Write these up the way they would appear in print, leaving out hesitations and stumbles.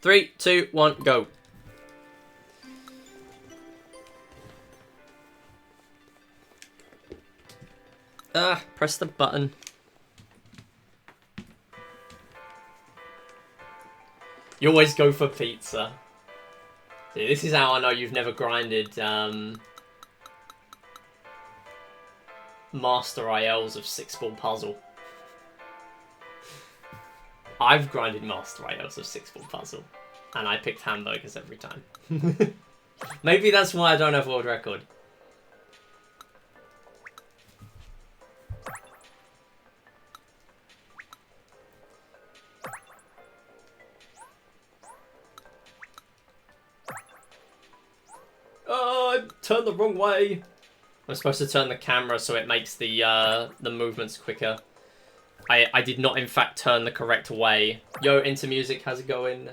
3, 2, 1, go. Press the button. You always go for pizza. See, this is how I know you've never grinded Master ILs of 6-ball puzzle. I've grinded Master ILs of 6-ball puzzle, and I picked hamburgers every time. Maybe that's why I don't have world record. Oh, I turned the wrong way. I'm supposed to turn the camera so it makes the movements quicker. I did not, in fact, turn the correct way. Yo, Into Music, how's it going?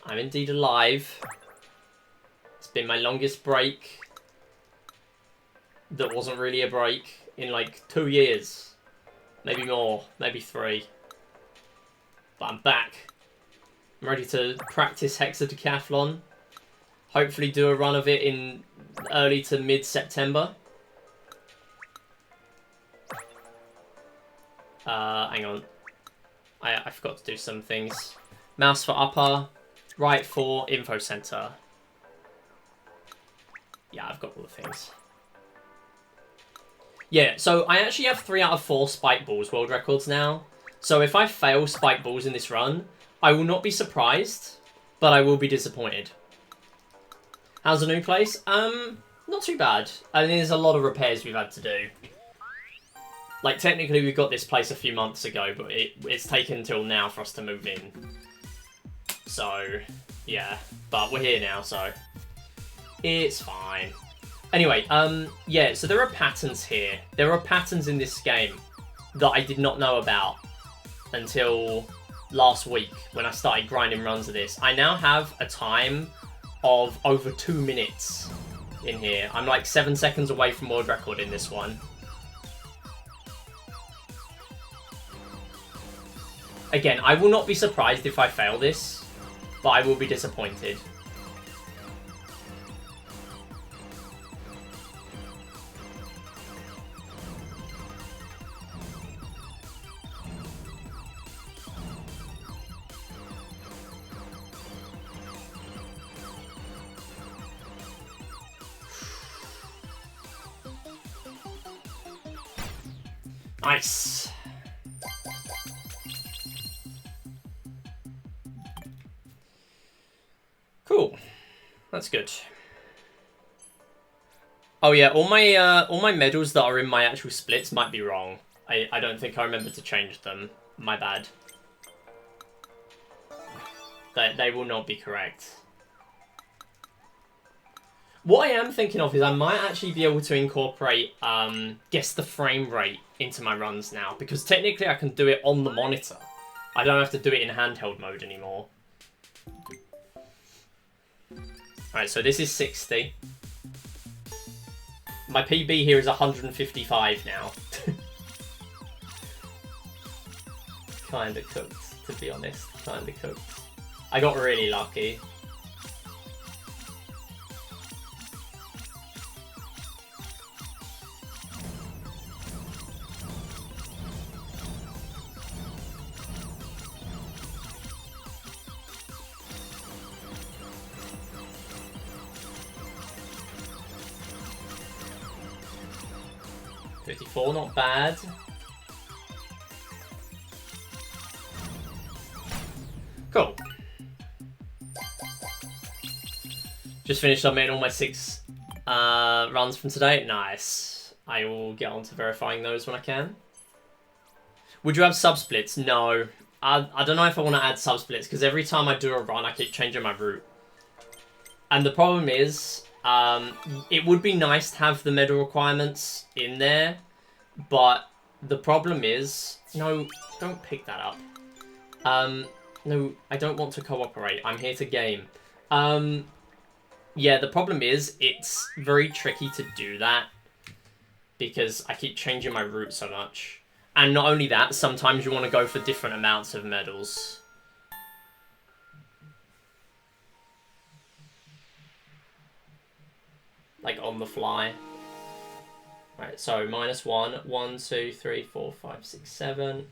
I'm indeed alive. It's been my longest break. That wasn't really a break in like 2 years. Maybe more, maybe 3. But I'm back. I'm ready to practice hexadecathlon. Hopefully do a run of it in early to mid-September. Hang on. I forgot to do some things. Mouse for upper, right for info center. Yeah, I've got all the things. Yeah, so I actually have 3 out of 4 spike balls world records now. So if I fail spike balls in this run, I will not be surprised, but I will be disappointed. How's the new place? Not too bad. I mean, there's a lot of repairs we've had to do. Like, technically we got this place a few months ago, but it's taken until now for us to move in. So, yeah. But we're here now, so it's fine. Anyway, yeah, so there are patterns here. There are patterns in this game that I did not know about until last week when I started grinding runs of this. I now have a time of over 2 minutes in here. I'm like 7 seconds away from world record in this one. Again, I will not be surprised if I fail this, but I will be disappointed. Nice. Cool. That's good. Oh yeah, all my medals that are in my actual splits might be wrong. I don't think I remember to change them. My bad. They will not be correct. What I am thinking of is I might actually be able to incorporate guess the frame rate into my runs now, because technically I can do it on the monitor. I don't have to do it in handheld mode anymore. Alright, so this is 60. My PB here is 155 now. Kinda cooked, to be honest. Kinda cooked. I got really lucky. Not bad. Cool. Just finished submitting all my 6 runs from today. Nice. I will get on to verifying those when I can. Would you have subsplits? No. I don't know if I want to add subsplits, because every time I do a run, I keep changing my route. And the problem is, it would be nice to have the medal requirements in there, but the problem is... No, don't pick that up. No, I don't want to cooperate. I'm here to game. Yeah, the problem is it's very tricky to do that because I keep changing my route so much. And not only that, sometimes you want to go for different amounts of medals. like on the fly. Right, so -1, 1, 2, 3, 4, 5, 6, 7.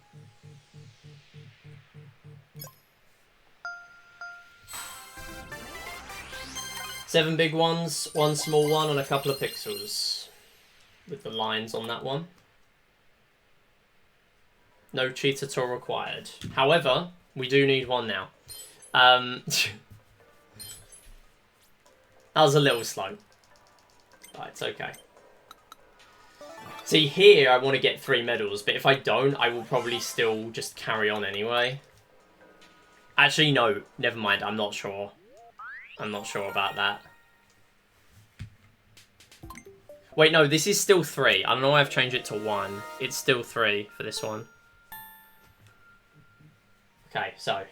Seven big ones, one small one, and a couple of pixels with the lines on that one. No cheat at all required. However, we do need one now. That was a little slow. But it's okay. See, here I want to get 3 medals, but if I don't, I will probably still just carry on anyway. Actually, no. Never mind. I'm not sure. I'm not sure about that. Wait, no. This is still 3. I don't know why I've changed it to 1. It's still 3 for this one. Okay, so.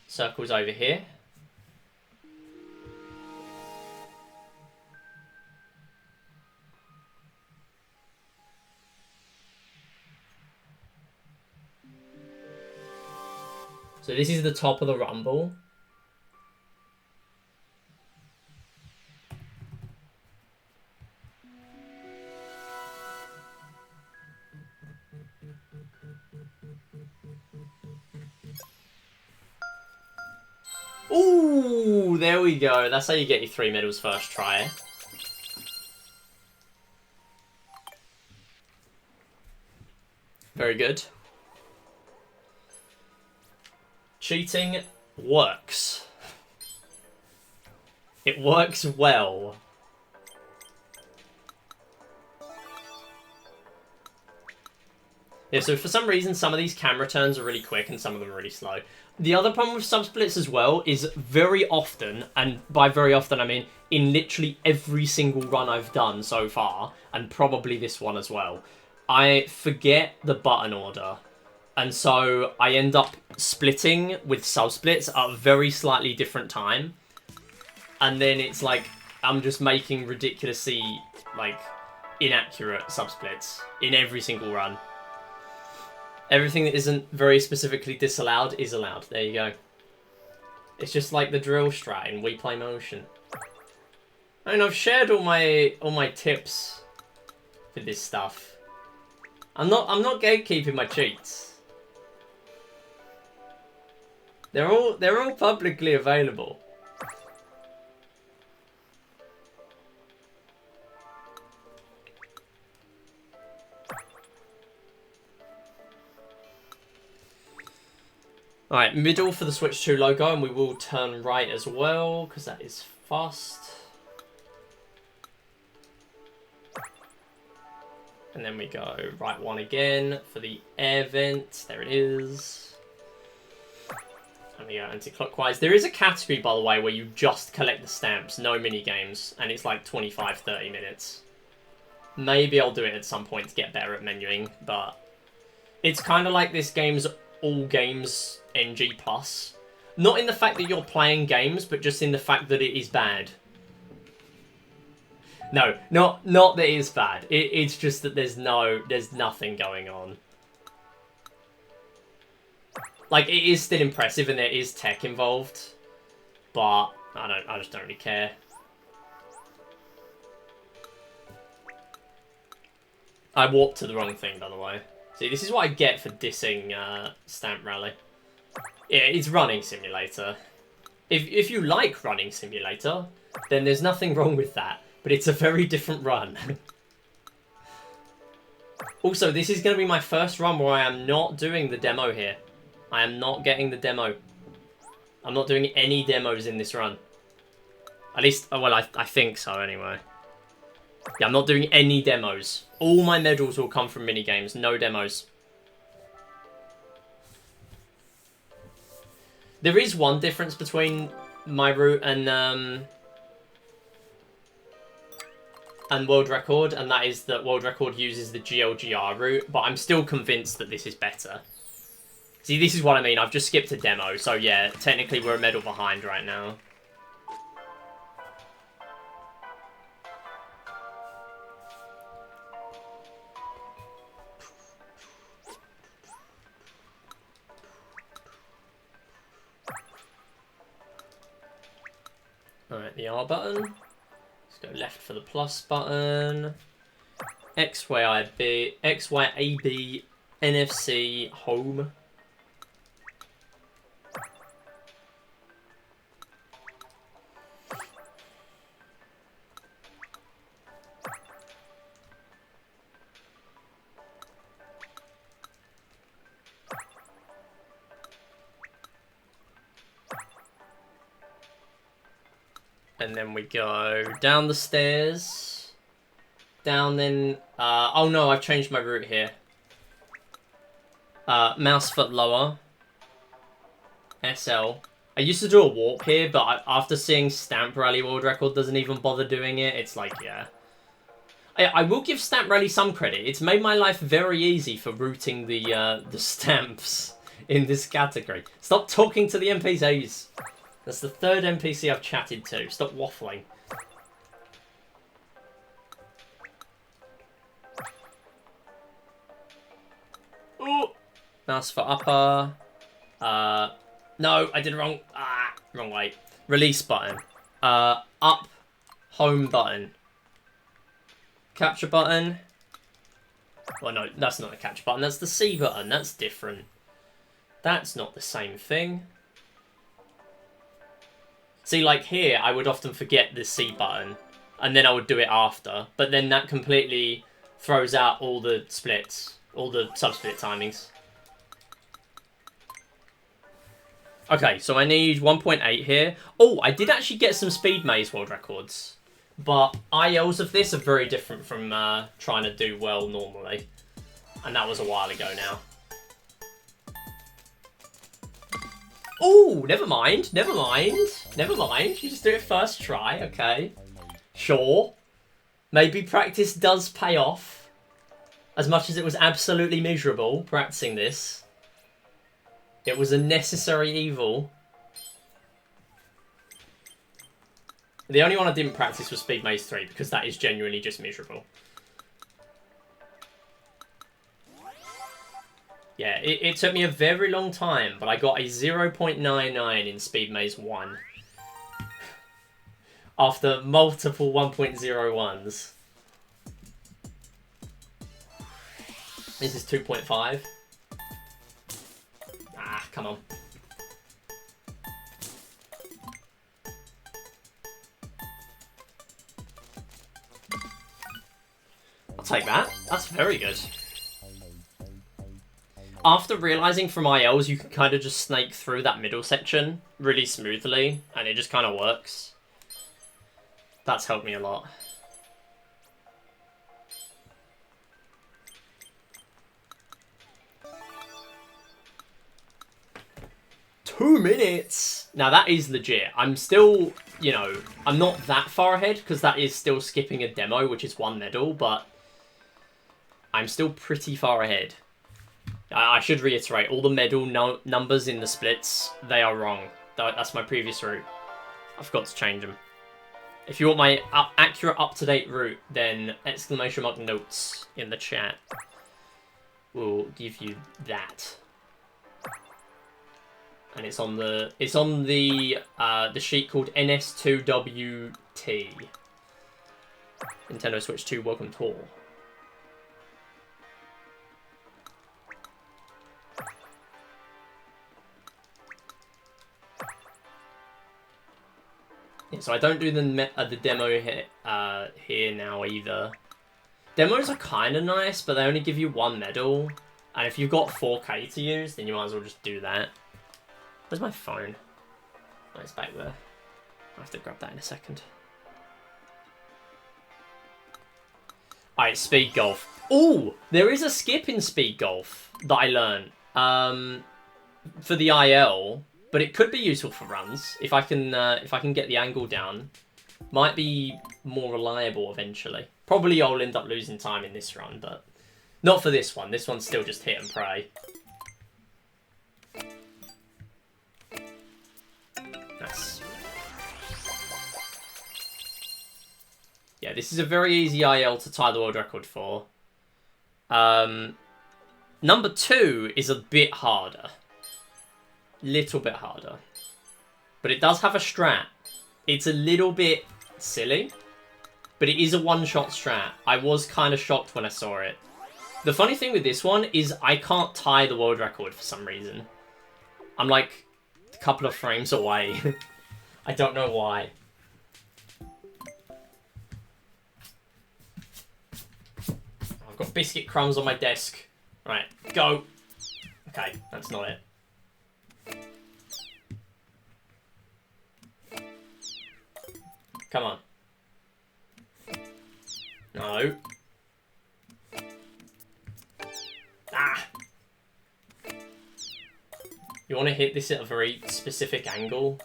Circle's over here. So this is the top of the rumble. Ooh, there we go. That's how you get your 3 medals first try. Very good. Cheating works. It works well. Yeah, so for some reason, some of these camera turns are really quick and some of them are really slow. The other problem with Subsplits as well is very often, and by very often I mean in literally every single run I've done so far, and probably this one as well, I forget the button order. And so I end up splitting with Subsplits at a very slightly different time. And then it's like, I'm just making ridiculously, like, inaccurate Subsplits in every single run. Everything that isn't very specifically disallowed is allowed. There you go. It's just like the drill strat in We Play Motion. I mean, I've shared all my tips for this stuff. I'm not gatekeeping my cheats. They're all publicly available. Alright, middle for the Switch 2 logo, and we will turn right as well, because that is fast. And then we go right one again for the air vent. There it is. And we go anti-clockwise. There is a category, by the way, where you just collect the stamps, no mini-games, and it's like 25-30 minutes. Maybe I'll do it at some point to get better at menuing, but it's kind of like this game's all games NG+. Not in the fact that you're playing games, but just in the fact that it is bad. No, not that it is bad. It's just that there's nothing going on. Like, it is still impressive and there is tech involved, but I just don't really care. I warped to the wrong thing, by the way. See, this is what I get for dissing Stamp Rally. Yeah, it's Running Simulator. If you like Running Simulator, then there's nothing wrong with that, but it's a very different run. Also, this is going to be my first run where I am not doing the demo here. I am not getting the demo. I'm not doing any demos in this run. At least, well, I think so anyway. Yeah, I'm not doing any demos. All my medals will come from minigames, no demos. There is one difference between my route and World Record, and that is that World Record uses the GLGR route, but I'm still convinced that this is better. See, this is what I mean. I've just skipped a demo, so yeah, technically we're a medal behind right now. Alright, the R button. Let's go left for the plus button. X, Y, I, B, X, Y, A, B, NFC, home. And then we go down the stairs. Down then... oh no, I've changed my route here. Mouse foot lower. SL. I used to do a warp here, but after seeing Stamp Rally World Record doesn't even bother doing it, it's like, yeah. I will give Stamp Rally some credit. It's made my life very easy for routing the stamps in this category. Stop talking to the NPCs. That's the third NPC I've chatted to. Stop waffling. Ooh. Mouse for upper. No, I did it wrong. Wrong way. Release button. Up. Home button. Capture button. Well, no, that's not a capture button. That's the C button. That's different. That's not the same thing. See, like here, I would often forget the C button, and then I would do it after. But then that completely throws out all the splits, all the sub-split timings. Okay, so I need 1.8 here. Oh, I did actually get some Speed Maze World Records. But ILs of this are very different from trying to do well normally. And that was a while ago now. Oh, never mind, never mind, never mind. You just do it first try, okay. Sure. Maybe practice does pay off. As much as it was absolutely miserable practicing this. It was a necessary evil. The only one I didn't practice was Speed Maze 3, because that is genuinely just miserable. Yeah, it took me a very long time, but I got a 0.99 in Speed Maze 1. After multiple 1.01s. This is 2.5. Ah, come on. I'll take that. That's very good. After realizing from ILs, you can kind of just snake through that middle section really smoothly, and it just kind of works. That's helped me a lot. Two minutes! Now that is legit. I'm still, you know, I'm not that far ahead, because that is still skipping a demo, which is 1 medal, but I'm still pretty far ahead. I should reiterate, all the medal numbers in the splits, they are wrong. That's my previous route. I forgot to change them. If you want my accurate, up-to-date route, then ! notes in the chat will give you that. And it's on the sheet called NS2WT. Nintendo Switch 2 Welcome Tour. Yeah, so I don't do the demo here now either. Demos are kind of nice, but they only give you 1 medal. And if you've got 4K to use, then you might as well just do that. Where's my phone? Oh, it's back there. I have to grab that in a second. Alright, Speed Golf. Oh, there is a skip in Speed Golf that I learned for the IL. But it could be useful for runs if I can get the angle down. Might be more reliable eventually. Probably I'll end up losing time in this run, but not for this one. This one's still just hit and pray. Nice. Yeah, this is a very easy IL to tie the world record for. Number 2 is a bit harder. Little bit harder. But it does have a strat. It's a little bit silly. but it is a one-shot strat. I was kind of shocked when I saw it. The funny thing with this one is I can't tie the world record for some reason. I'm like a couple of frames away. I don't know why. I've got biscuit crumbs on my desk. Right, go. Okay, that's not it. Come on. No. Ah! You want to hit this at a very specific angle.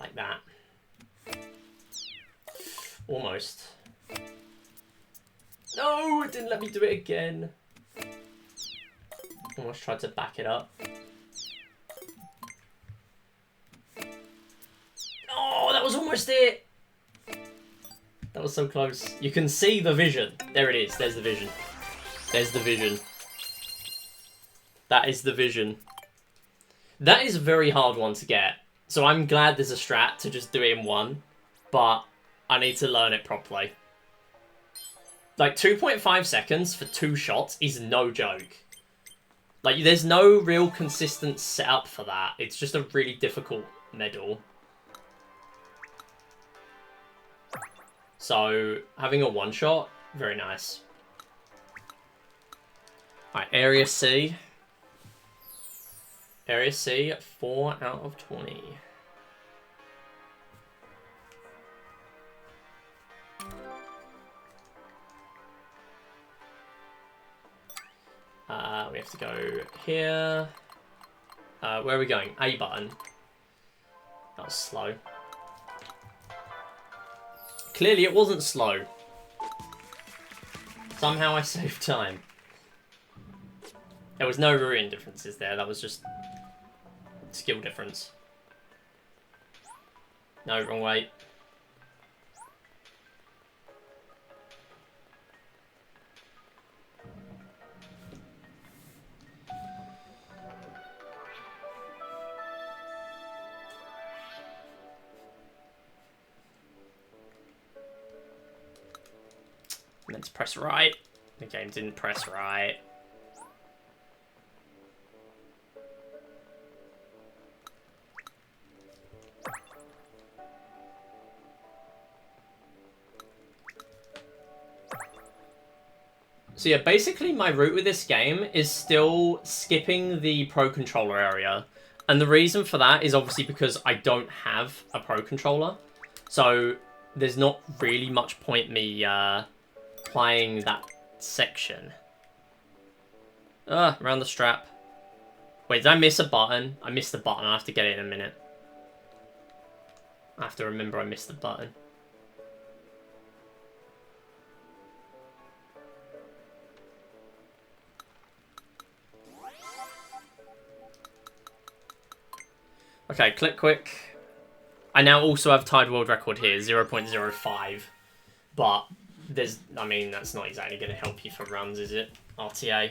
Like that. Almost. No, it didn't let me do it again. Almost tried to back it up. Oh, that was almost it. That was so close. You can see the vision. There it is. There's the vision. There's the vision. That is the vision. That is a very hard one to get. So I'm glad there's a strat to just do it in one. But I need to learn it properly. Like, 2.5 seconds for 2 shots is no joke. Like, there's no real consistent setup for that. It's just a really difficult medal. So, having a one-shot, very nice. Alright, Area C. Area C, 4 out of 20. We have to go here. Where are we going? A button. That was slow. Clearly it wasn't slow. Somehow I saved time. There was no ruin differences there. That was just skill difference. No, wrong way. Meant to press right. The game didn't press right. So yeah, basically my route with this game is still skipping the Pro Controller area. And the reason for that is obviously because I don't have a Pro Controller. So there's not really much point me playing that section. Around the strap. Wait, did I miss a button? I missed the button. I have to get it in a minute. I have to remember I missed the button. Okay, click quick. I now also have tied world record here, 0.05. But there's, I mean, that's not exactly going to help you for runs, is it? RTA.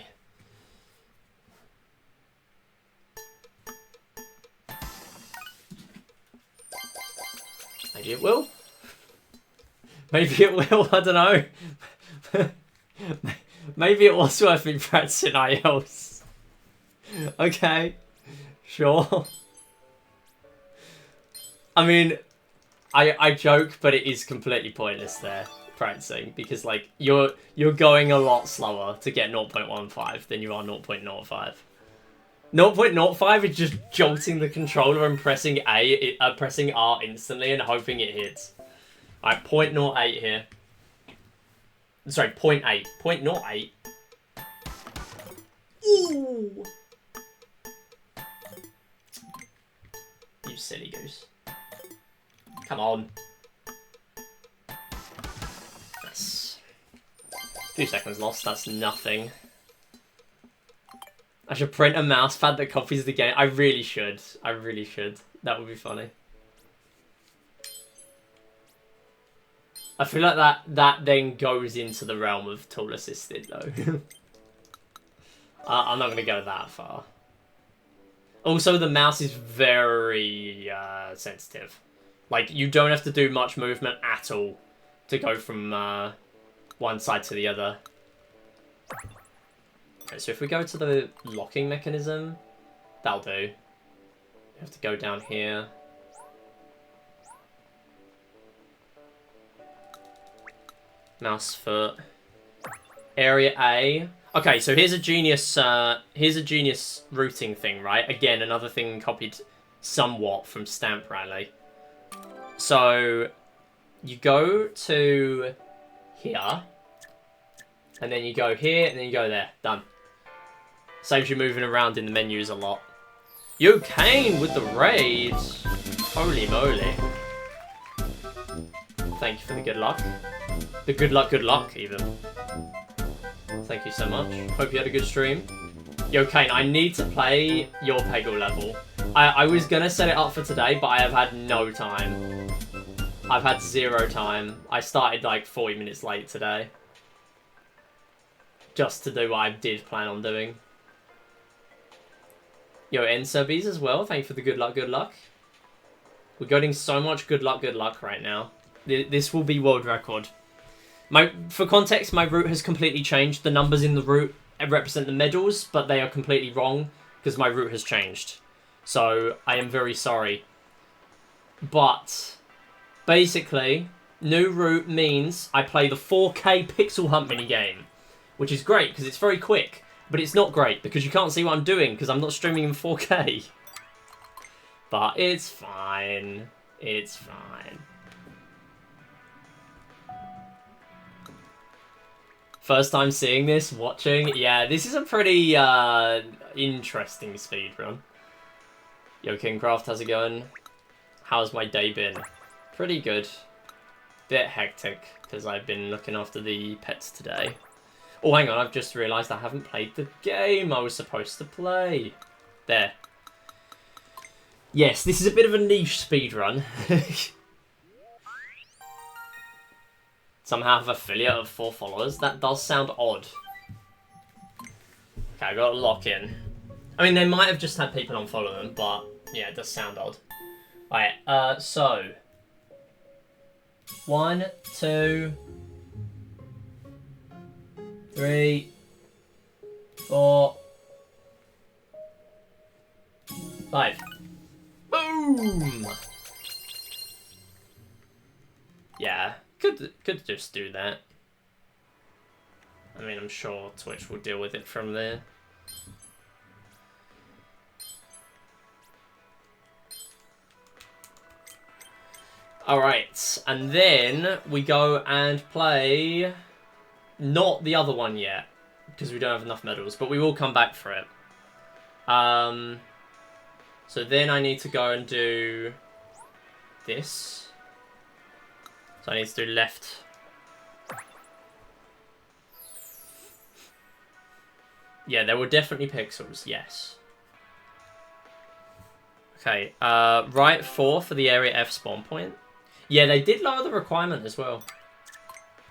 Maybe it will. Maybe it will, I don't know. Maybe it was worth me practicing IELTS. Okay, sure. I mean, I joke, but it is completely pointless there, practicing, because, like, you're going a lot slower to get 0.15 than you are 0.05. 0.05 is just jolting the controller and pressing pressing R instantly and hoping it hits. Alright, 0.08 here. Sorry, 0.8. 0.08. Ooh! You silly goose. Come on. Nice. 2 seconds lost, that's nothing. I should print a mouse pad that copies the game. I really should. I really should. That would be funny. I feel like that then goes into the realm of tool assisted though. I'm not going to go that far. Also, the mouse is very sensitive. Like, you don't have to do much movement at all to go from one side to the other. Okay, so if we go to the locking mechanism, that'll do. You have to go down here. Mouse foot. Area A. Okay, so here's a genius routing thing, right? Again, another thing copied somewhat from Stamp Rally. So you go to here, and then you go here, and then you go there. Done. Saves you moving around in the menus a lot. Yo, Kane with the raid. Holy moly. Thank you for the good luck. The good luck, even. Thank you so much. Hope you had a good stream. Yo, Kane, I need to play your Peggle level. I was gonna set it up for today, but I have had no time. I've had 0 time. I started like 40 minutes late today. Just to do what I did plan on doing. Yo, N-Subbies as well. Thank you for the good luck. We're getting so much good luck right now. This will be world record. For context, my route has completely changed. The numbers in the route represent the medals, but they are completely wrong because my route has changed. So I am very sorry. But basically, new route means I play the 4K pixel hunt minigame, which is great because it's very quick. But it's not great because you can't see what I'm doing because I'm not streaming in 4K. But it's fine. It's fine. First time seeing this, watching. Yeah, this is a pretty interesting speedrun. Yo, Kingcraft, how's it going? How's my day been? Pretty good. Bit hectic because I've been looking after the pets today. Oh, hang on, I've just realised I haven't played the game I was supposed to play. There. Yes, this is a bit of a niche speedrun. Somehow have affiliate of 4 followers. That does sound odd. Okay, I got to lock in. I mean, they might have just had people unfollow them, but yeah, it does sound odd. Alright, so 1, 2, 3, 4, 5. Boom! Yeah, could just do that. I mean, I'm sure Twitch will deal with it from there. Alright, and then we go and play... Not the other one yet, because we don't have enough medals, but we will come back for it. So then I need to go and do this. So I need to do left. Yeah, there were definitely pixels, yes. Okay, right 4 for the area F spawn point. Yeah, they did lower the requirement as well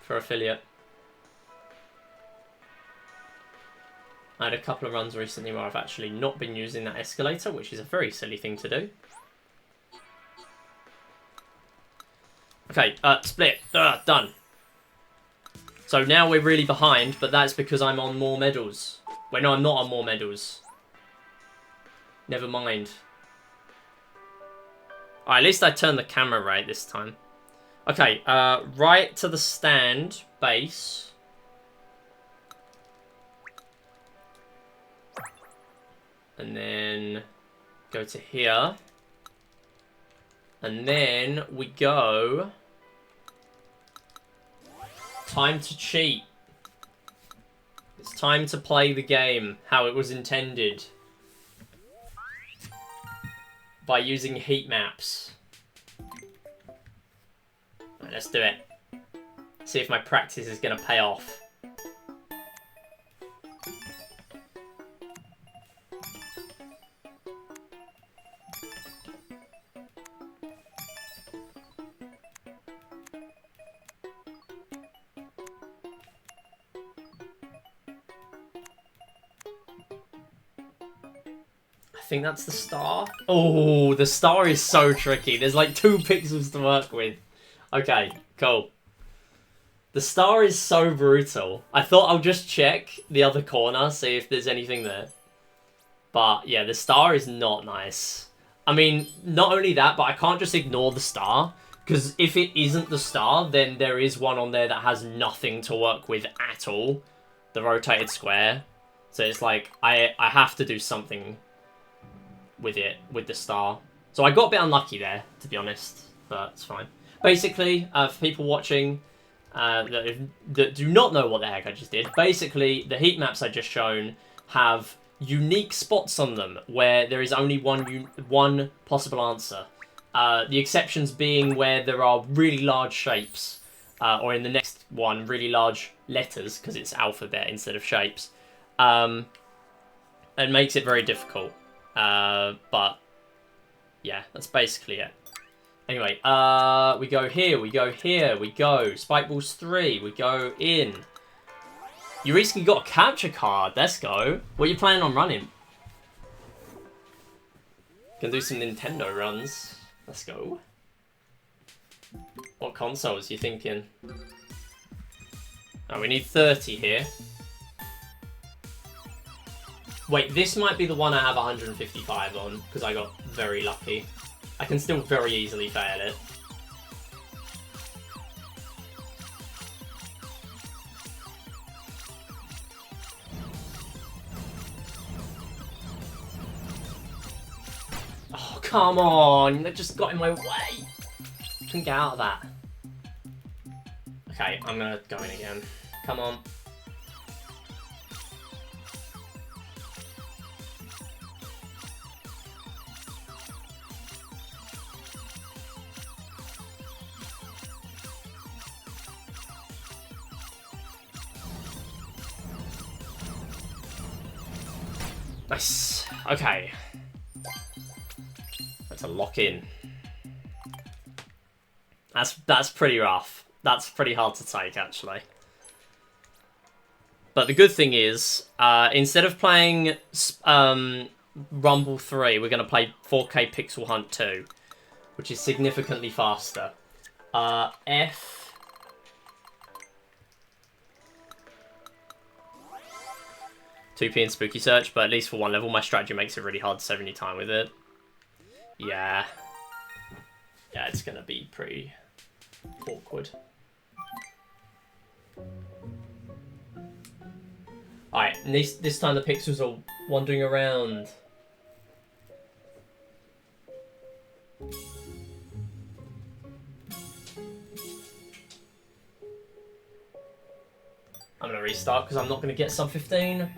for affiliate. I had a couple of runs recently where I've actually not been using that escalator, which is a very silly thing to do. Okay, split. Done. So now we're really behind, but that's because I'm on more medals. Wait, no, I'm not on more medals. Never mind. Alright, at least I turned the camera right this time. Okay, right to the stand, base. And then go to here. And then we go... Time to cheat. It's time to play the game how it was intended. By using heat maps. Right, let's do it. See if my practice is going to pay off. I think that's the star. Oh, the star is so tricky. There's like 2 pixels to work with. Okay, cool. The star is so brutal. I thought I'll just check the other corner, see if there's anything there. But yeah, the star is not nice. I mean, not only that, but I can't just ignore the star. Because if it isn't the star, then there is one on there that has nothing to work with at all. The rotated square. So it's like, I have to do something with it, with the star. So I got a bit unlucky there, to be honest. But it's fine. Basically, for people watching that do not know what the heck I just did, basically, the heat maps I just shown have unique spots on them where there is only one possible answer. The exceptions being where there are really large shapes, or in the next one, really large letters, because it's alphabet instead of shapes. It makes it very difficult. But yeah, that's basically it. Anyway, we go here, we go here, we go. Spike Balls 3, we go in. You recently got a capture card, let's go. What are you planning on running? Can do some Nintendo runs. Let's go. What consoles are you thinking? Oh, we need 30 here. Wait, this might be the one I have 155 on, because I got very lucky. I can still very easily fail it. Oh, come on! That just got in my way! Couldn't get out of that. Okay, I'm gonna go in again. Come on. Nice. Okay. That's a lock in. That's pretty rough. That's pretty hard to take, actually. But the good thing is, instead of playing Rumble 3, we're going to play 4K Pixel Hunt 2, which is significantly faster. F... 2p in Spooky Search, but at least for one level, my strategy makes it really hard to save any time with it. Yeah. Yeah, it's gonna be pretty awkward. Alright, this time the pixels are wandering around. I'm gonna restart because I'm not gonna get sub 15.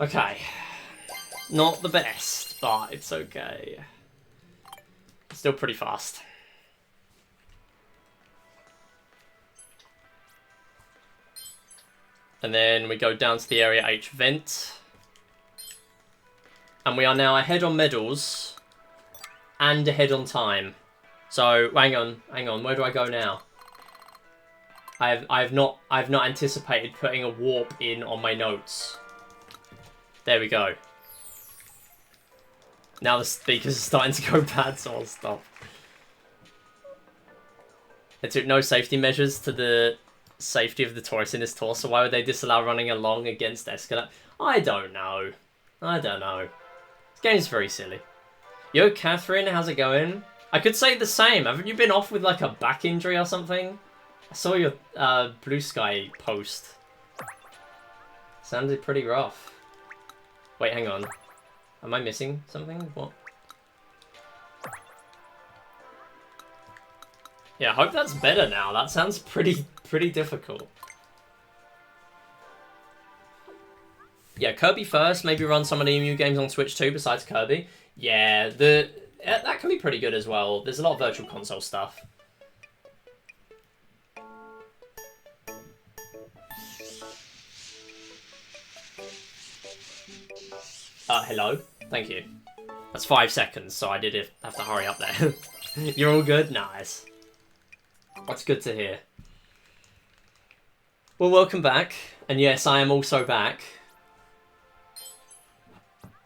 Okay, not the best, but it's okay. Still pretty fast. And then we go down to the Area H vent. And we are now ahead on medals and ahead on time. So, hang on, where do I go now? I've not anticipated putting a warp in on my notes. There we go. Now the speakers are starting to go bad, so I'll stop. They took no safety measures to the safety of the tourists in this tour, so why would they disallow running along against Escalade? I don't know. I don't know. This game's very silly. Yo, Catherine, how's it going? I could say the same. Haven't you been off with like a back injury or something? I saw your Blue Sky post. Sounded pretty rough. Wait, hang on. Am I missing something? What? Yeah, I hope that's better now. That sounds pretty difficult. Yeah, Kirby first. Maybe run some of the new games on Switch too, besides Kirby. Yeah, that can be pretty good as well. There's a lot of Virtual Console stuff. Hello. Thank you. That's 5 seconds, so I did have to hurry up there. You're all good? Nice. That's good to hear. Well, welcome back. And yes, I am also back.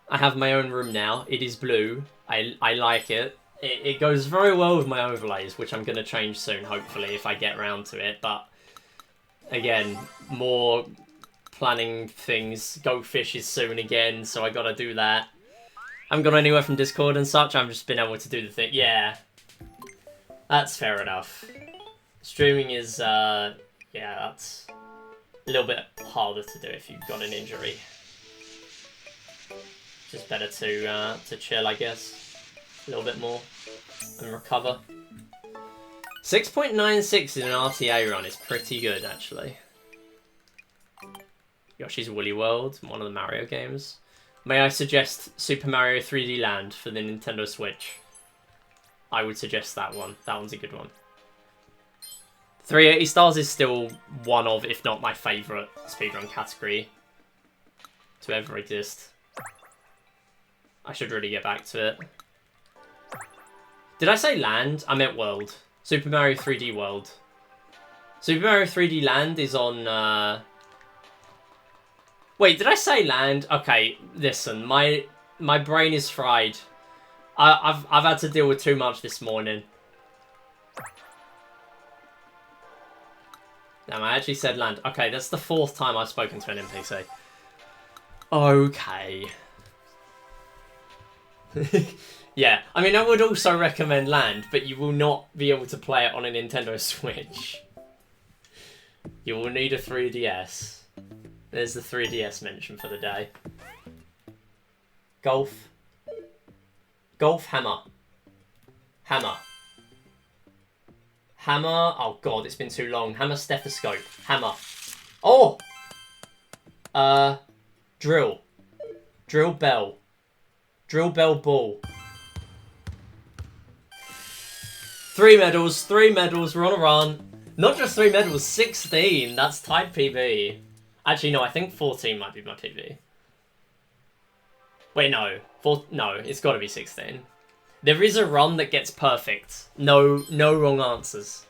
I have my own room now. It is blue. I like it. It goes very well with my overlays, which I'm going to change soon, hopefully, if I get around to it. But, again, more planning things. Go fishes soon again, so I got to do that. I haven't gone anywhere from Discord and such. I've just been able to do the thing. Yeah. That's fair enough. Streaming is, yeah, that's a little bit harder to do if you've got an injury. Just better to chill, I guess. A little bit more. And recover. 6.96 in an RTA run is pretty good, actually. Yoshi's Woolly World, one of the Mario games. May I suggest Super Mario 3D Land for the Nintendo Switch? I would suggest that one. That one's a good one. 380 stars is still one of, if not my favourite speedrun category to ever exist. I should really get back to it. Did I say Land? I meant World. Super Mario 3D World. Super Mario 3D Land is on... Wait, did I say Land? Okay, listen, my brain is fried. I've had to deal with too much this morning. Damn, I actually said Land. Okay, that's the 4th time I've spoken to an NPC. Okay. Yeah, I mean, I would also recommend Land, but you will not be able to play it on a Nintendo Switch. You will need a 3DS. There's the 3DS mention for the day. Golf. Golf hammer. Hammer. Hammer. Oh god, it's been too long. Hammer stethoscope. Hammer. Oh! Drill. Drill bell. Drill bell ball. 3 medals. 3 medals. We're on a run. Not just 3 medals, 16. That's tied PB. Actually, no, I think 14 might be my PB. Wait, no. No, it's got to be 16. There is a run that gets perfect. No wrong answers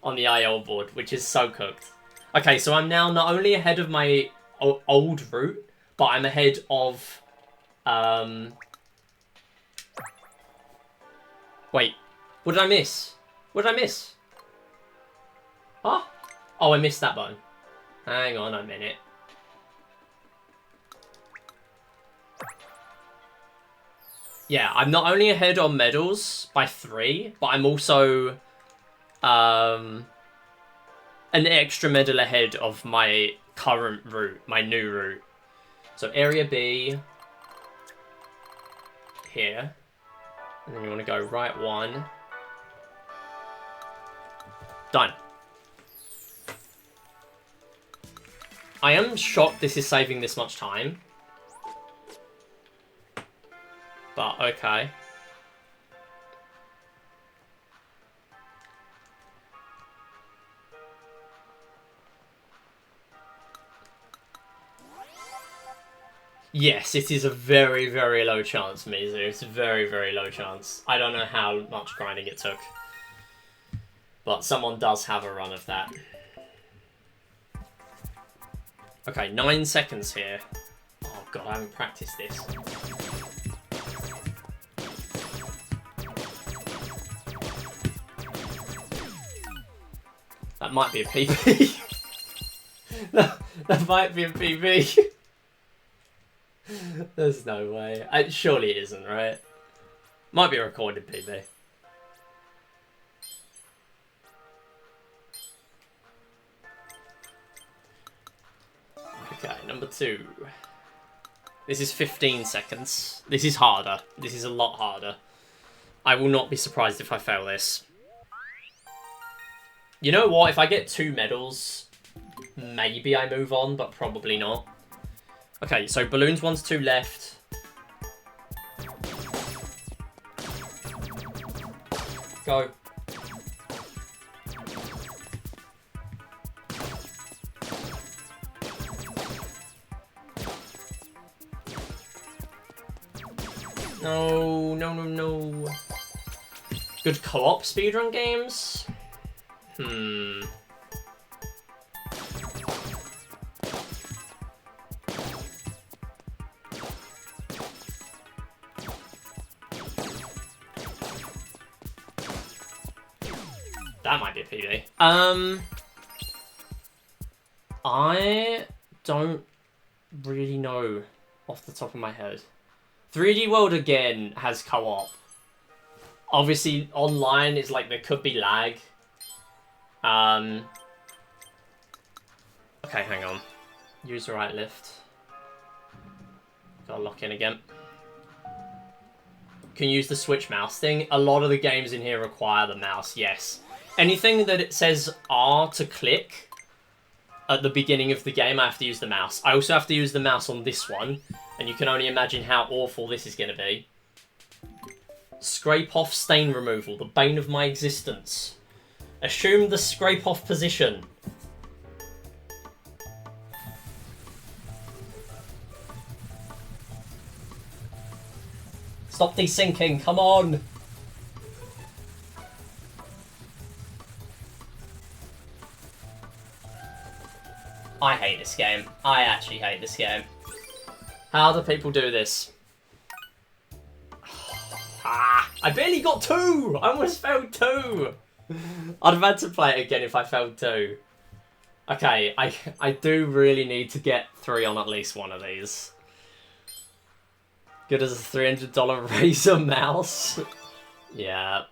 on the IL board, which is so cooked. Okay, so I'm now not only ahead of my old route, but I'm ahead of... Wait, what did I miss? What did I miss? Huh? Oh, I missed that button. Hang on a minute. Yeah, I'm not only ahead on medals by 3, but I'm also an extra medal ahead of my current route, my new route. So area B here. And then you want to go right 1. Done. I am shocked this is saving this much time. But, okay. Yes, it is a very, very low chance, Mizu. It's a very, very low chance. I don't know how much grinding it took. But someone does have a run of that. Okay, 9 seconds here. Oh god, I haven't practiced this. That might be a PB. that might be a PB. There's no way. Surely it isn't, right? Might be a recorded PB. Okay, number 2. This is 15 seconds. This is harder. This is a lot harder. I will not be surprised if I fail this. You know what? If I get 2 medals, maybe I move on, but probably not. Okay, so balloons 1 to 2 left. Go. No, no, no, no. Good co-op speedrun games? That might be a PB. I don't really know off the top of my head. 3D World again has co-op. Obviously, online is like there could be lag. Okay, hang on. Use the right lift. Gotta lock in again. Can use the switch mouse thing. A lot of the games in here require the mouse, yes. Anything that it says R to click at the beginning of the game, I have to use the mouse. I also have to use the mouse on this one, and you can only imagine how awful this is going to be. Scrape off stain removal, the bane of my existence. Assume the scrape off position. Stop desyncing, come on! I hate this game. I actually hate this game. How do people do this? I barely got 2! I almost failed 2! I'd have had to play it again if I failed 2. Okay, I do really need to get 3 on at least one of these. Good as a $300 Razer mouse. Yeah.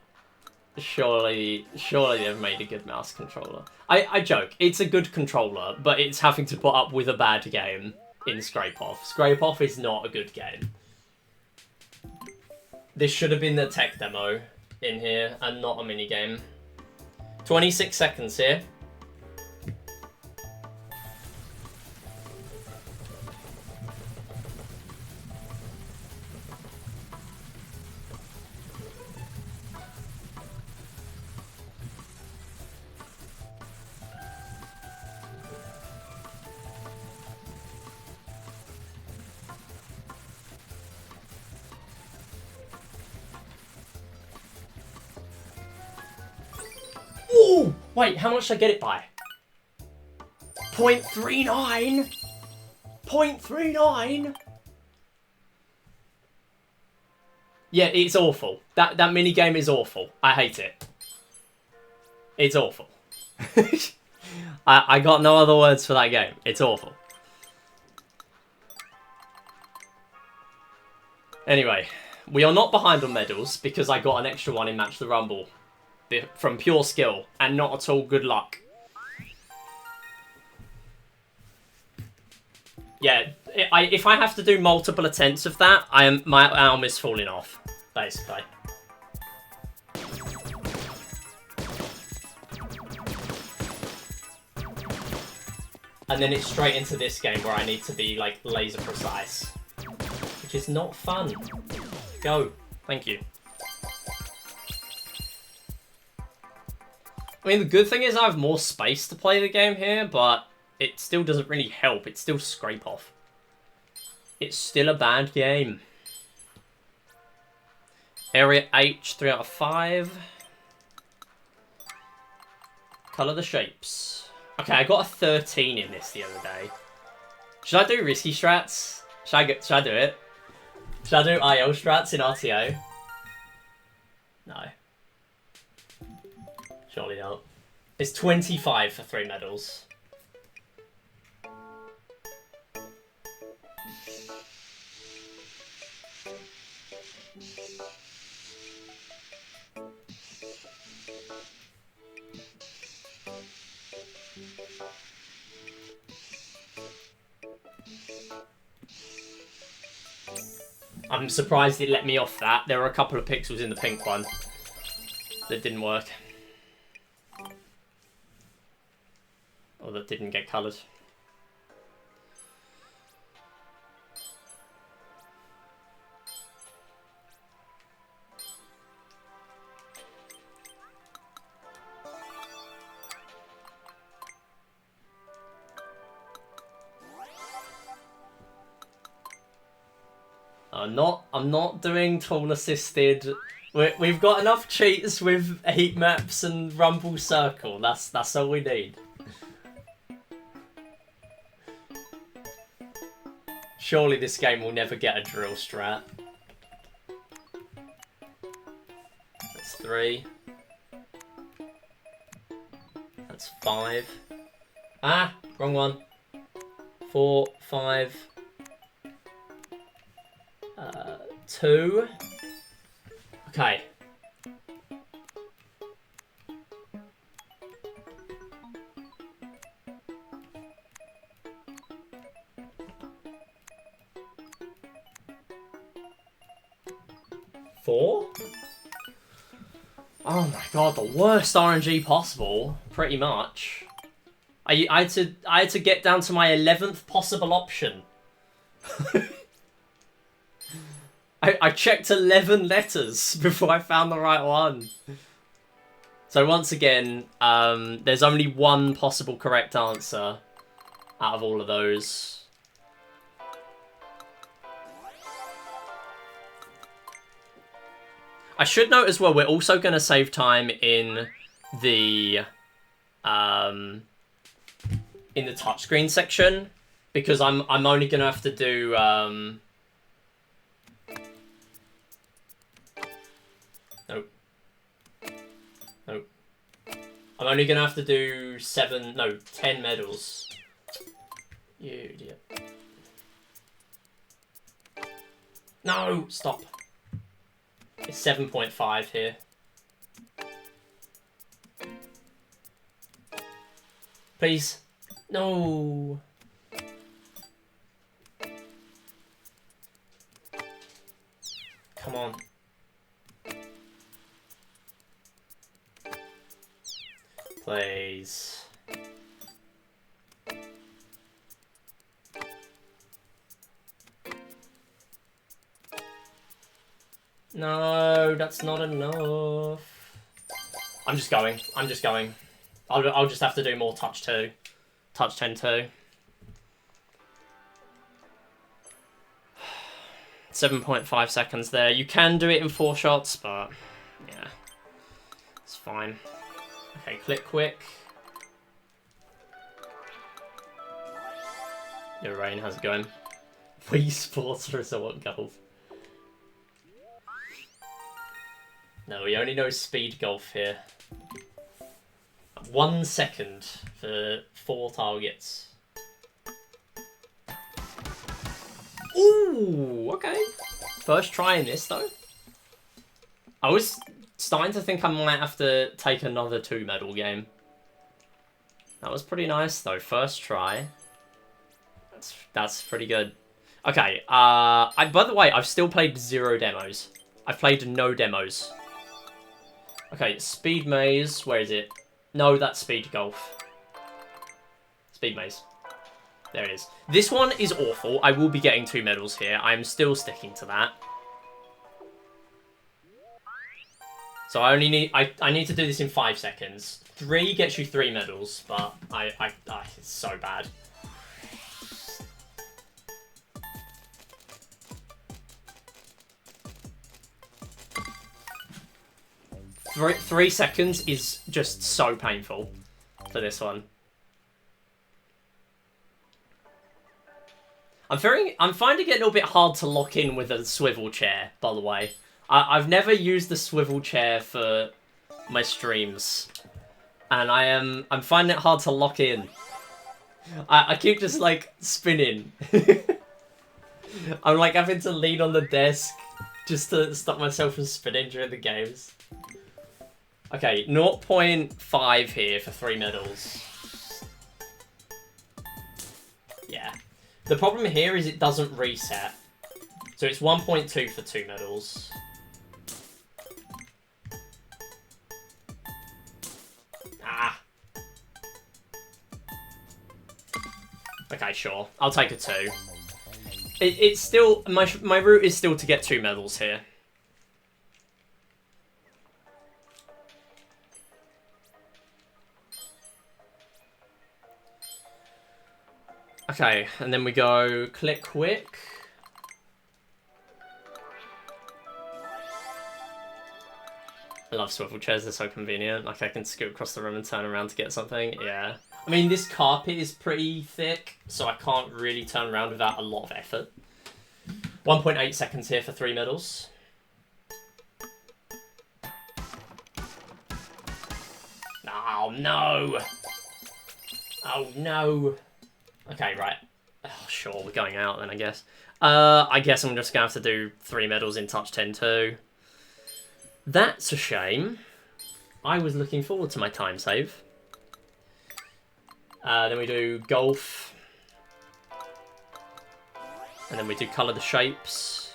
Surely they've made a good mouse controller. I joke, it's a good controller, but it's having to put up with a bad game in Scrape Off. Scrape Off is not a good game. This should have been the tech demo in here and not a minigame. 26 seconds here. Ooh! Wait, how much did I get it by? 0.39? 0.39? Yeah, it's awful. That minigame is awful. I hate it. It's awful. I got no other words for that game. It's awful. Anyway, we are not behind on medals because I got an extra one in Match the Rumble. From pure skill and not at all good luck. Yeah, if I have to do multiple attempts of that, my arm is falling off, basically. And then it's straight into this game where I need to be like laser precise, which is not fun. Go, thank you. I mean, the good thing is I have more space to play the game here, but it still doesn't really help. It's still Scrape Off. It's still a bad game. Area H, 3 out of 5. Colour the shapes. Okay, I got a 13 in this the other day. Should I do risky strats? Should I do it? Should I do IL strats in RTO? No. Surely not. It's 25 for 3 medals. I'm surprised it let me off that. There were a couple of pixels in the pink one that didn't work. Or that didn't get coloured. I'm not doing tool assisted. We've got enough cheats with heat maps and rumble circle. That's all we need. Surely this game will never get a drill strat. That's 3. That's 5. Ah, wrong one. 4, 5. 2. Okay. Four? Oh my god, the worst RNG possible, pretty much. I had to get down to my 11th possible option. I checked 11 letters before I found the right one. So once again, there's only one possible correct answer out of all of those. I should note as well, we're also going to save time in the touchscreen section, because I'm only going to have to do nope. I'm only going to have to do 10 medals. You idiot. No, stop. It's 7.5 here. Please. No. Come on. Please. No, that's not enough. I'm just going. I'll just have to do more touch 2. Touch 10 2. 7.5 seconds there. You can do it in 4 shots, but yeah, it's fine. Okay, click quick. Yo, Rain, how's it going? Wii Sports Resort Golf. No, we only know speed golf here. 1 second for 4 targets. Ooh, okay. First try in this, though. I was starting to think I might have to take another 2 medal game. That was pretty nice, though. First try. That's pretty good. Okay, by the way, I've still played 0 demos. I've played no demos. Okay, Speed Maze, where is it? No, that's Speed Golf. Speed Maze. There it is. This one is awful. I will be getting 2 medals here. I'm still sticking to that. So I only need I need to do this in 5 seconds. 3 gets you 3 medals, but it's so bad. Three seconds is just so painful for this one. I'm finding it a little bit hard to lock in with a swivel chair, by the way. I've never used the swivel chair for my streams, and I'm finding it hard to lock in. I keep just like spinning. I'm like having to lean on the desk just to stop myself from spinning during the games. Okay, 0.5 here for 3 medals. Yeah. The problem here is it doesn't reset. So it's 1.2 for 2 medals. Ah. Okay, sure. I'll take a 2. It's still... My route is still to get 2 medals here. Okay, and then we go click quick. I love swivel chairs, they're so convenient. Like, I can scoot across the room and turn around to get something. Yeah. I mean, this carpet is pretty thick, so I can't really turn around without a lot of effort. 1.8 seconds here for 3 medals. Oh, no! Oh, no! Okay, right. Oh, sure, we're going out then, I guess. I guess I'm just going to have to do 3 medals in Touch 10 too. That's a shame. I was looking forward to my time save. Then we do golf. And then we do colour the shapes.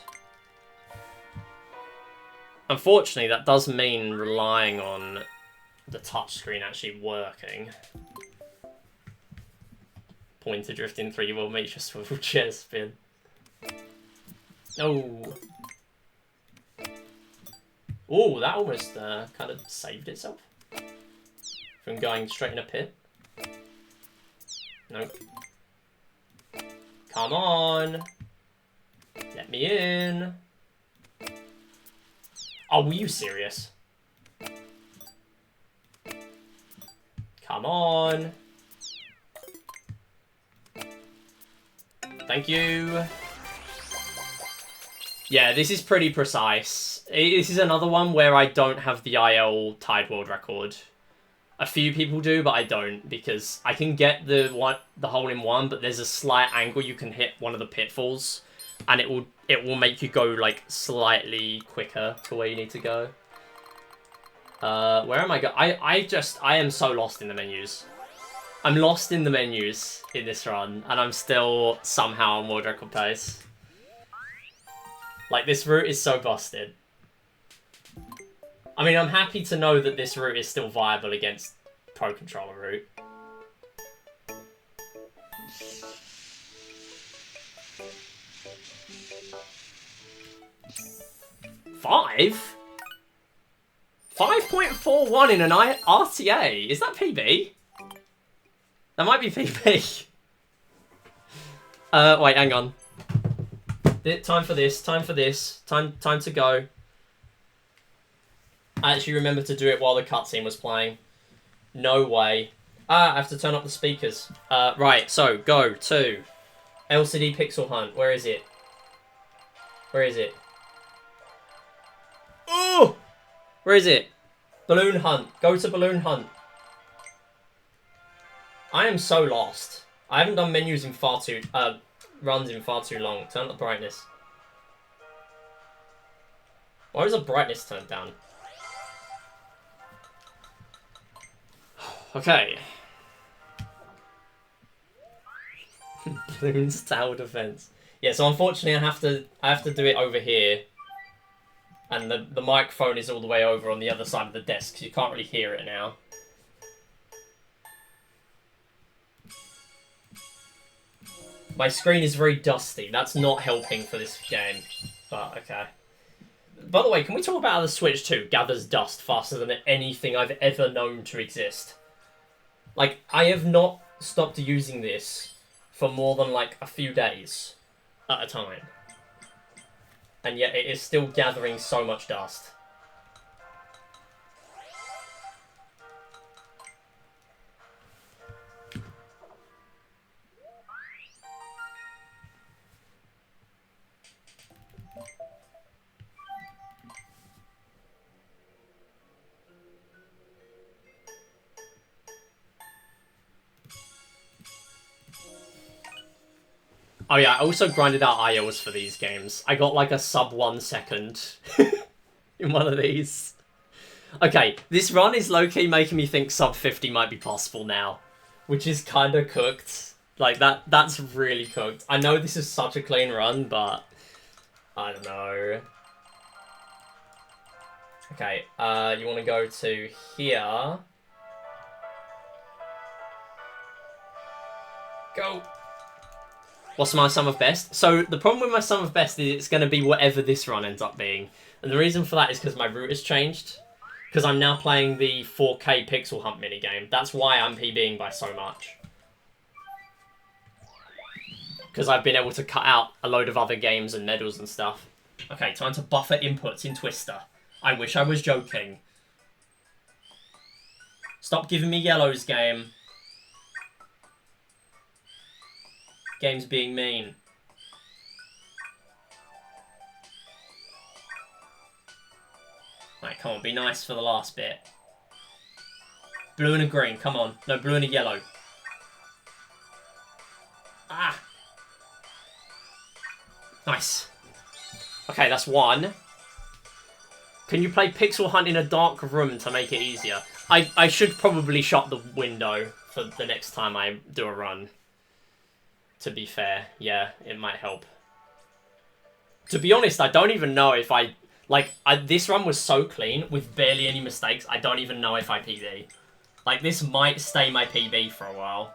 Unfortunately, that does mean relying on the touchscreen actually working. Pointer drifting 3 will make your swivel chair spin. Oh. Oh, that almost kind of saved itself from going straight in a pit. Nope. Come on. Let me in. Oh, were you serious? Come on. Thank you. Yeah, this is pretty precise. This is another one where I don't have the IL tied world record. A few people do, but I don't, because I can get the hole in one, but there's a slight angle you can hit one of the pitfalls, and it will make you go like slightly quicker to where you need to go. Where am I going? I am so lost in the menus. I'm lost in the menus in this run, and I'm still somehow on world record pace. Like, this route is so busted. I mean, I'm happy to know that this route is still viable against Pro Controller route. Five? 5.41 in an RTA? Is that PB? That might be PB. Wait, hang on. Time for this, time for this. Time to go. I actually remember to do it while the cutscene was playing. No way. I have to turn up the speakers. Right, so go to LCD Pixel Hunt. Where is it? Where is it? Oh! Where is it? Balloon Hunt. Go to Balloon Hunt. I am so lost. I haven't done menus in runs in far too long. Turn up the brightness. Why is the brightness turned down? Okay. Balloons tower defense. Yeah, so unfortunately I have to do it over here. And the microphone is all the way over on the other side of the desk, so you can't really hear it now. My screen is very dusty. That's not helping for this game. But, okay. By the way, can we talk about how the Switch 2 gathers dust faster than anything I've ever known to exist? Like, I have not stopped using this for more than, like, a few days at a time. And yet it is still gathering so much dust. Oh yeah, I also grinded out IOs for these games. I got like a sub 1 second in one of these. Okay, this run is low-key making me think sub 50 might be possible now, which is kind of cooked. Like, that's really cooked. I know this is such a clean run, but I don't know. Okay, you want to go to here. Go! What's my sum of best? So the problem with my sum of best is it's going to be whatever this run ends up being. And the reason for that is because my route has changed. Because I'm now playing the 4K Pixel Hunt minigame. That's why I'm PBing by so much. Because I've been able to cut out a load of other games and medals and stuff. Okay, time to buffer inputs in Twister. I wish I was joking. Stop giving me yellows, game. Game's being mean. Right, come on, be nice for the last bit. Blue and a green, come on. No, blue and a yellow. Ah! Nice. Okay, that's one. Can you play Pixel Hunt in a dark room to make it easier? I should probably shut the window for the next time I do a run. To be fair, yeah, it might help. To be honest, I don't even know if I... Like, this run was so clean, with barely any mistakes, I don't even know if I PB. Like, this might stay my PB for a while.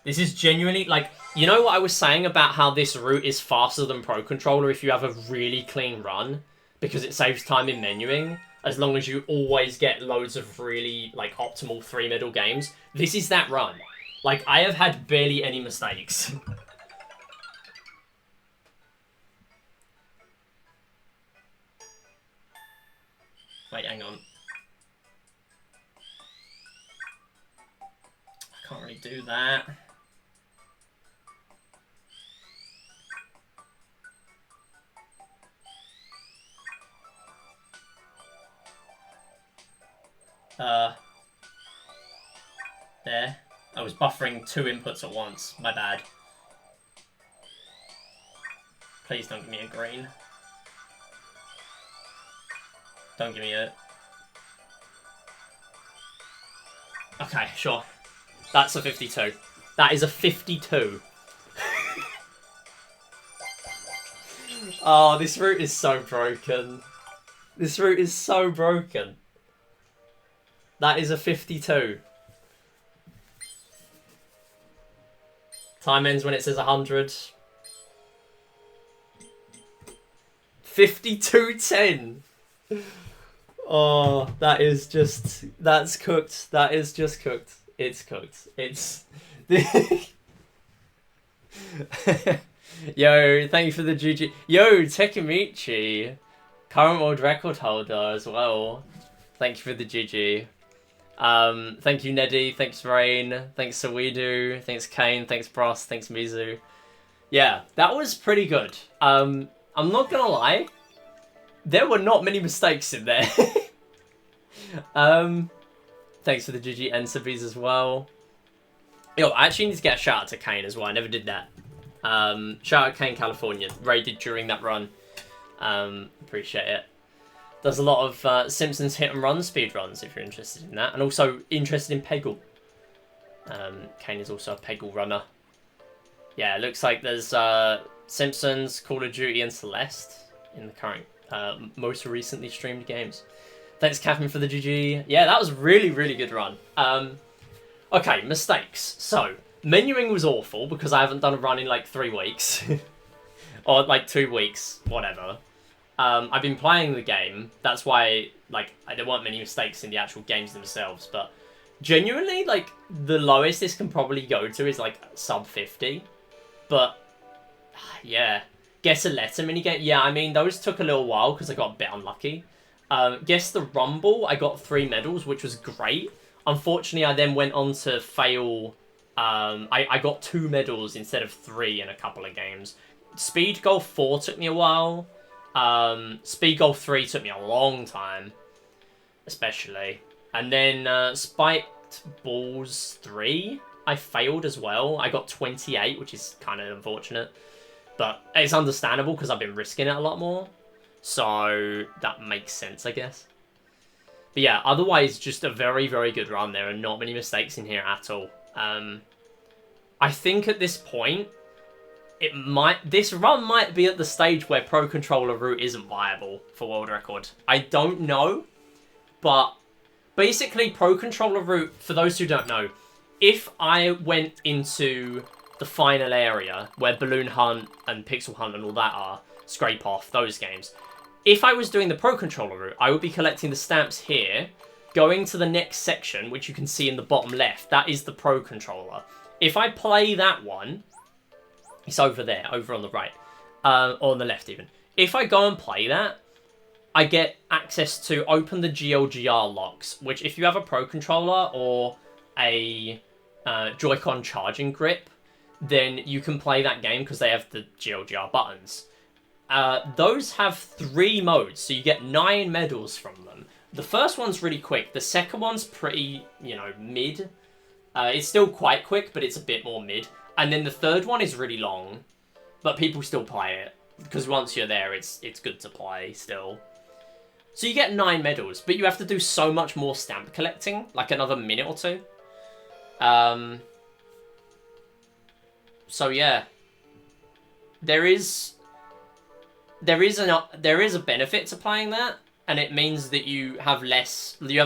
This is genuinely, like... You know what I was saying about how this route is faster than Pro Controller if you have a really clean run? Because it saves time in menuing, as long as you always get loads of really, like, optimal 3-middle games. This is that run. Like, I have had barely any mistakes. Wait, hang on. I can't really do that. There. I was buffering 2 inputs at once. My bad. Please don't give me a green. Don't give me it. Okay, sure. That's a 52. That is a 52. Oh, this route is so broken. This route is so broken. That is a 52. Time ends when it says 100. 52:10. Oh, that is just... That's cooked. That is just cooked. It's cooked. It's... Yo, thank you for the GG. Yo, Tekamichi. Current world record holder as well. Thank you for the GG. Thank you, Neddy. Thanks, Rain. Thanks, Sawidu. Thanks, Kane. Thanks, Bros. Thanks, Mizu. Yeah, that was pretty good. I'm not gonna lie. There were not many mistakes in there. Thanks for the GG and Sabiz as well. Yo, I actually need to get a shout out to Kane as well. I never did that. Shout out Kane, California. Raided during that run. Appreciate it. There's a lot of Simpsons hit and run speedruns if you're interested in that. And also interested in Peggle. Kane is also a Peggle runner. Yeah, it looks like there's Simpsons, Call of Duty and Celeste in the current, most recently streamed games. Thanks, Catherine, for the GG. Yeah, that was really, really good run. Okay, mistakes. So, menuing was awful because I haven't done a run in like 3 weeks. Or like 2 weeks, whatever. I've been playing the game. That's why, like, there weren't many mistakes in the actual games themselves. But genuinely, like, the lowest this can probably go to is like sub 50. But yeah, Guess a Letter minigame. Yeah, I mean those took a little while because I got a bit unlucky. Guess the Rumble. I got 3 medals, which was great. Unfortunately, I then went on to fail. I got 2 medals instead of 3 in a couple of games. Speed Golf 4 took me a while. Speed Golf 3 took me a long time, especially. And then Spiked Balls 3, I failed as well. I got 28, which is kind of unfortunate. But it's understandable because I've been risking it a lot more. So that makes sense, I guess. But yeah, otherwise just a very, very good run. There are not many mistakes in here at all. I think at this point, this run might be at the stage where Pro Controller route isn't viable for world record. I don't know, but basically Pro Controller route, for those who don't know, if I went into the final area where Balloon Hunt and Pixel Hunt and all that are, Scrape Off, those games, if I was doing the Pro Controller route, I would be collecting the stamps here, going to the next section, which you can see in the bottom left, that is the Pro Controller. If I play that one, it's over there, over on the right, or on the left even. If I go and play that, I get access to open the GLGR locks, which if you have a Pro Controller or a Joy-Con charging grip, then you can play that game because they have the GLGR buttons. Those have 3 modes, so you get 9 medals from them. The first one's really quick. The second one's pretty, mid. It's still quite quick, but it's a bit more mid. And then the third one is really long, but people still play it. Because once you're there, it's good to play still. So you get 9 medals, but you have to do so much more stamp collecting, like another minute or 2. So yeah. There is a benefit to playing that, and it means that you have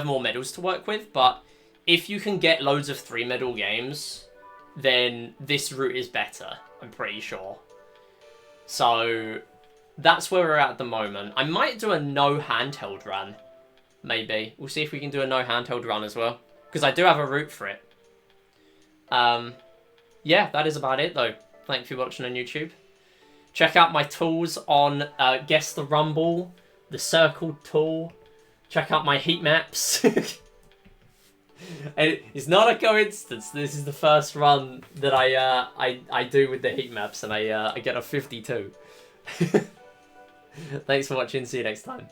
more medals to work with, but if you can get loads of 3 medal games, then this route is better, I'm pretty sure. So that's where we're at the moment. I might do a no handheld run, maybe. We'll see if we can do a no handheld run as well, because I do have a route for it. Yeah, that is about it though. Thank you for watching on YouTube. Check out my tools on Guess the Rumble, the Circle tool. Check out my heat maps. And it's not a coincidence. This is the first run that I do with the heat maps, and I get a 52. Thanks for watching. See you next time.